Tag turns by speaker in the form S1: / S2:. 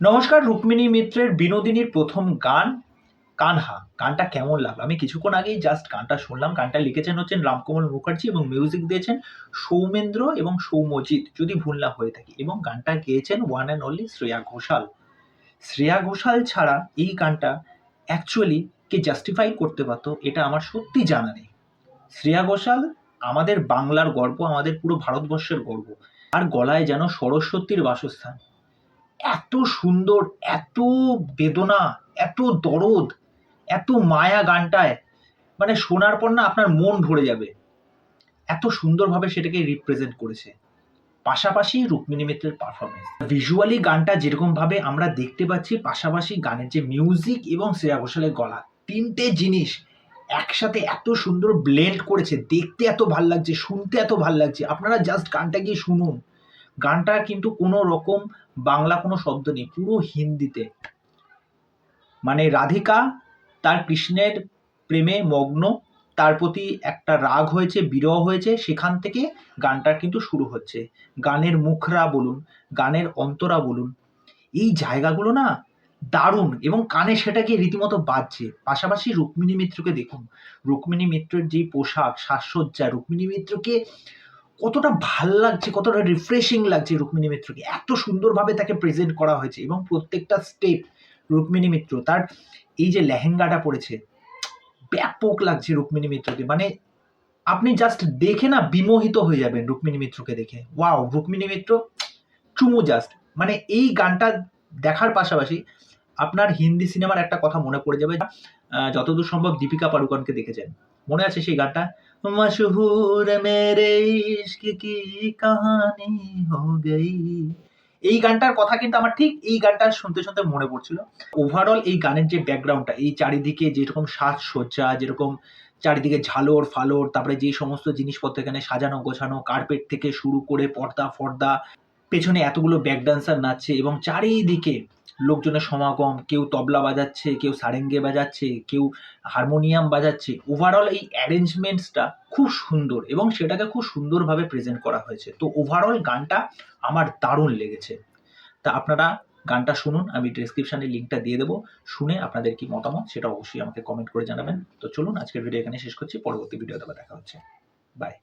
S1: নমস্কার। রুক্মিণী মিত্রের বিনোদিনীর প্রথম গান কানহা। গানটা কেমন লাগলো? আমি কিছুক্ষণ আগেই জাস্ট গানটা শুনলাম। গানটা লিখেছেন হচ্ছেন রামকমল মুখার্জি এবং মিউজিক দিয়েছেন সৌমেন্দ্র এবং সৌম্যজিৎ, যদি ভুল না হয়ে থাকে, এবং গানটা গেয়েছেন one and only Shreya Ghoshal. Shreya Ghoshal ছাড়া এই গানটা অ্যাকচুয়ালি কে জাস্টিফাই করতে পারতো এটা আমার সত্যি জানা নেই। শ্রেয়া ঘোষাল আমাদের বাংলার গর্ব, আমাদের পুরো ভারতবর্ষের গর্ব। আর গলায় যেন সরস্বতীর বাসস্থান। এত সুন্দর, এত বেদনা, এত দরদ, এত মায়া গানটায়, মানে শোনার পর না আপনার মন ভরে যাবে। এত সুন্দরভাবে সেটাকে রিপ্রেজেন্ট করেছে। পাশাপাশি রুক্মিণী মিত্রের পারফরমেন্স, ভিজুয়ালি গানটা যেরকম ভাবে আমরা দেখতে পাচ্ছি, পাশাপাশি গানের যে মিউজিক এবং শ্রেয়া ঘোষালের গলা, তিনটে জিনিস একসাথে এত সুন্দর ব্লেন্ড করেছে। দেখতে এত ভাল লাগছে, শুনতে এত ভাল লাগছে। আপনারা জাস্ট গানটা গিয়ে শুনুন। গানটা কিন্তু কোনো রকম বাংলা কোনো শব্দ নেই, পুরো হিন্দিতে। মানে রাধিকা তার কৃষ্ণের প্রেমে মগ্ন, তার প্রতি একটা রাগ হয়েছে, বিরহ হয়েছে, সেখান থেকে গানটার কিন্তু শুরু হচ্ছে। গানের মুখরা বলুন, গানের অন্তরা বলুন, এই জায়গাগুলো না দারুণ, এবং কানে সেটা গিয়ে রীতিমতো বাজছে। পাশাপাশি রুক্মিণী মিত্রকে দেখুন, রুক্মিণী মিত্রের যে পোশাক সাজসজ্জা, রুক্মিণী মিত্রকে কতটা ভাল লাগছে, কতটা রিফ্রেশিং লাগছে রুক্মিণী মিত্রকে। এত সুন্দরভাবে তাকে প্রেজেন্ট করা হয়েছে, এবং প্রত্যেকটা স্টেপ রুক্মিণী মিত্র, তার এই যে লেহেঙ্গাটা পরেছে, ব্যাপক লাগছে রুক্মিণী মিত্রকে। মানে আপনি জাস্ট দেখে না বিমোহিত হয়ে যাবেন রুক্মিণী মিত্রকে দেখে। ওয়াও, রুক্মিণী মিত্র চুমু জাস্ট। মানে এই গানটা দেখার পাশাপাশি আপনার হিন্দি সিনেমার একটা কথা মনে পড়ে যাবে, যতদূর সম্ভব দীপিকা পাড়ুকোনকে দেখেছেন, মনে আছে সেই গানটা, মশহুর মেরে ইশ্ক কি কাহানি হো গই। এই গানটার কথা কিন্তু আমার ঠিক এই গানটা শুনতে শুনতে মনে পড়ছিল। ওভারঅল এই গানের যে ব্যাকগ্রাউন্ডটা, এই চারিদিকে যেরকম সাজসজ্জা, যেরকম চারিদিকে ঝালর ফালর, তারপরে যে সমস্ত জিনিসপত্র এখানে সাজানো গোছানো, কার্পেট থেকে শুরু করে পর্দা ফর্দা, পেছনে এতগুলো ব্যাক ডান্সার নাচছে, এবং চারিদিকে লোকজনের সমাগম, কেউ তবলা বাজাচ্ছে, কেউ সারেঙ্গে বাজাচ্ছে, কেউ হারমোনিয়াম বাজাচ্ছে। ওভারঅল এই অ্যারেঞ্জমেন্টসটা খুব সুন্দর, এবং সেটাকে খুব সুন্দরভাবে প্রেজেন্ট করা হয়েছে। তো ওভারঅল গানটা আমার দারুণ লেগেছে। তা আপনারা গানটা শুনুন, আমি ডেসক্রিপশনে লিঙ্কটা দিয়ে দেবো। শুনে আপনাদের কি মতামত সেটা অবশ্যই আমাকে কমেন্ট করে জানাবেন। তো চলুন, আজকের ভিডিও এখানে শেষ করছি। পরবর্তী ভিডিওতে আবার দেখা হচ্ছে। বাই।